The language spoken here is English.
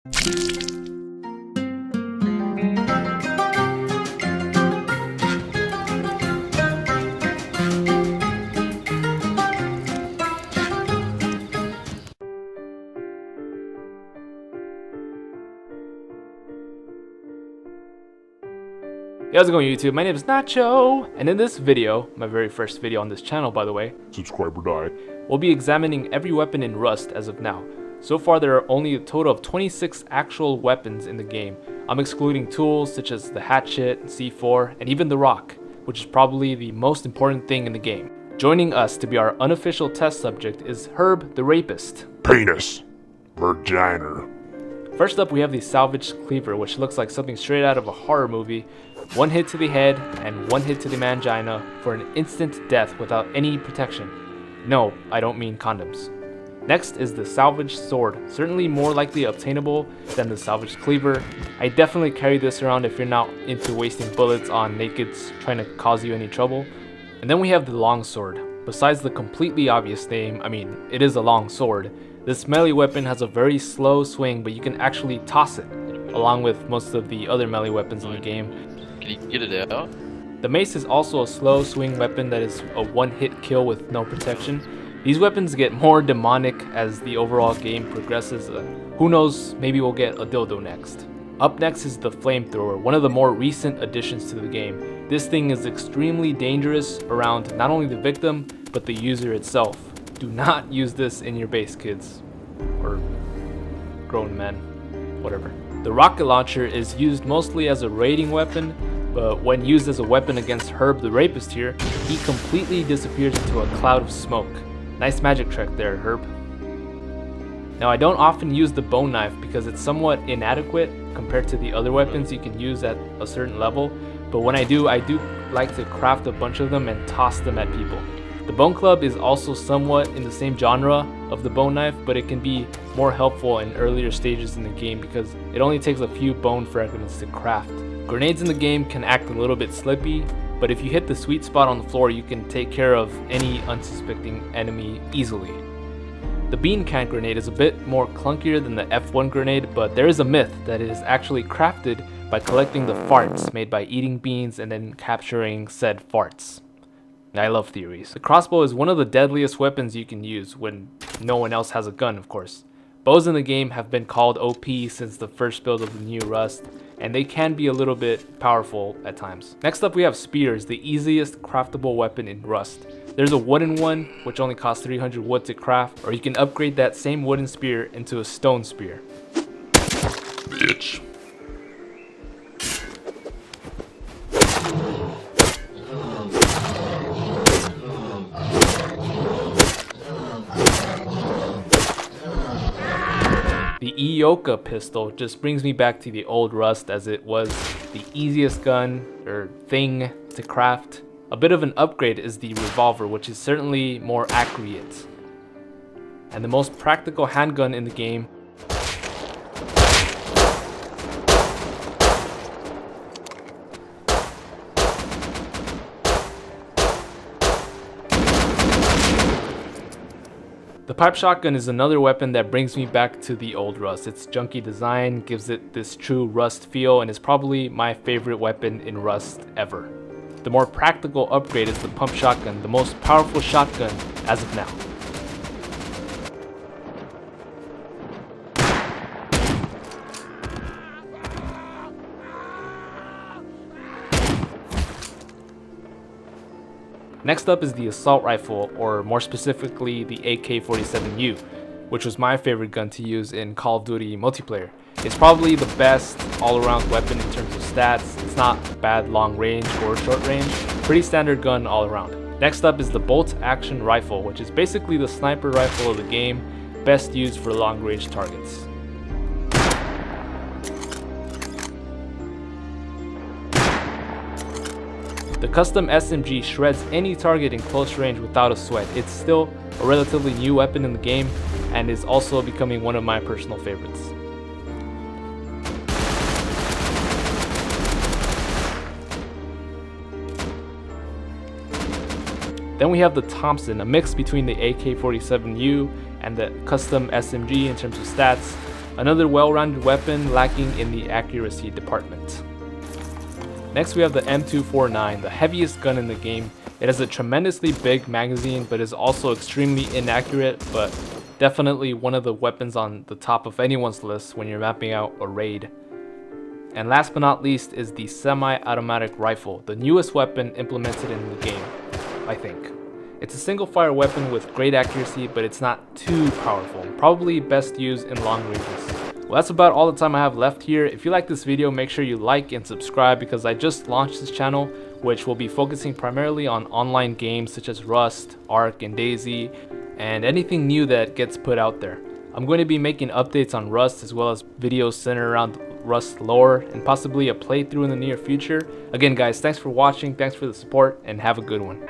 Hey, how's it going, YouTube? My name is Nacho, and in this video, my very first video on this channel by the way, subscribe or die, we'll be examining every weapon in Rust as of now. So far there are only a total of 26 actual weapons in the game. I'm excluding tools such as the hatchet, C4, and even the rock, which is probably the most important thing in the game. Joining us to be our unofficial test subject is Herb the Rapist. penis, vagina. First up we have the salvaged cleaver, which looks like something straight out of a horror movie. One hit to the head and one hit to the mangina for an instant death without any protection. No, I don't mean condoms. Next is the salvaged sword, certainly more likely obtainable than the salvaged cleaver. I definitely carry this around if you're not into wasting bullets on nakeds trying to cause you any trouble. And then we have the long sword. Besides the completely obvious name, I mean, it is a long sword, this melee weapon has a very slow swing, but you can actually toss it, along with most of the other melee weapons in the game. Can you get it out? The mace is also a slow swing weapon that is a one-hit kill with no protection. These weapons get more demonic as the overall game progresses. Who knows, maybe we'll get a dildo next. Up next is the flamethrower, one of the more recent additions to the game. This thing is extremely dangerous around not only the victim, but the user itself. Do not use this in your base, kids. Or grown men, whatever. The rocket launcher is used mostly as a raiding weapon, but when used as a weapon against Herb the Rapist here, he completely disappears into a cloud of smoke. Nice magic trick there, Herb. Now I don't often use the bone knife because it's somewhat inadequate compared to the other weapons you can use at a certain level, but when I do like to craft a bunch of them and toss them at people. The bone club is also somewhat in the same genre of the bone knife, but it can be more helpful in earlier stages in the game because it only takes a few bone fragments to craft. Grenades in the game can act a little bit slippy, but if you hit the sweet spot on the floor, you can take care of any unsuspecting enemy easily. The bean can grenade is a bit more clunkier than the F1 grenade, but there is a myth that it is actually crafted by collecting the farts made by eating beans and then capturing said farts. I love theories. The crossbow is one of the deadliest weapons you can use when no one else has a gun, of course. Bows in the game have been called OP since the first build of the new Rust, and they can be a little bit powerful at times. Next up we have spears, the easiest craftable weapon in Rust. There's a wooden one, which only costs 300 wood to craft, or you can upgrade that same wooden spear into a stone spear. Bitch. The Ioka pistol just brings me back to the old Rust, as it was the easiest gun or thing to craft. A bit of an upgrade is the revolver, which is certainly more accurate. And the most practical handgun in the game. The pipe shotgun is another weapon that brings me back to the old Rust. Its junky design gives it this true Rust feel and is probably my favorite weapon in Rust ever. The more practical upgrade is the pump shotgun, the most powerful shotgun as of now. Next up is the assault rifle, or more specifically the AK-47U, which was my favorite gun to use in Call of Duty multiplayer. It's probably the best all-around weapon in terms of stats. It's not bad long range or short range, pretty standard gun all around. Next up is the bolt action rifle, which is basically the sniper rifle of the game, best used for long range targets. The custom SMG shreds any target in close range without a sweat. It's still a relatively new weapon in the game and is also becoming one of my personal favorites. Then we have the Thompson, a mix between the AK-47U and the custom SMG in terms of stats. Another well-rounded weapon lacking in the accuracy department. Next we have the M249, the heaviest gun in the game. It has a tremendously big magazine, but is also extremely inaccurate, but definitely one of the weapons on the top of anyone's list when you're mapping out a raid. And last but not least is the semi-automatic rifle, the newest weapon implemented in the game, I think. It's a single fire weapon with great accuracy, but it's not too powerful, probably best used in long ranges. Well, that's about all the time I have left here. If you like this video, make sure you like and subscribe because I just launched this channel, which will be focusing primarily on online games such as Rust, Ark, and DayZ, and anything new that gets put out there. I'm going to be making updates on Rust as well as videos centered around Rust lore and possibly a playthrough in the near future. Again guys, thanks for watching, thanks for the support, and have a good one.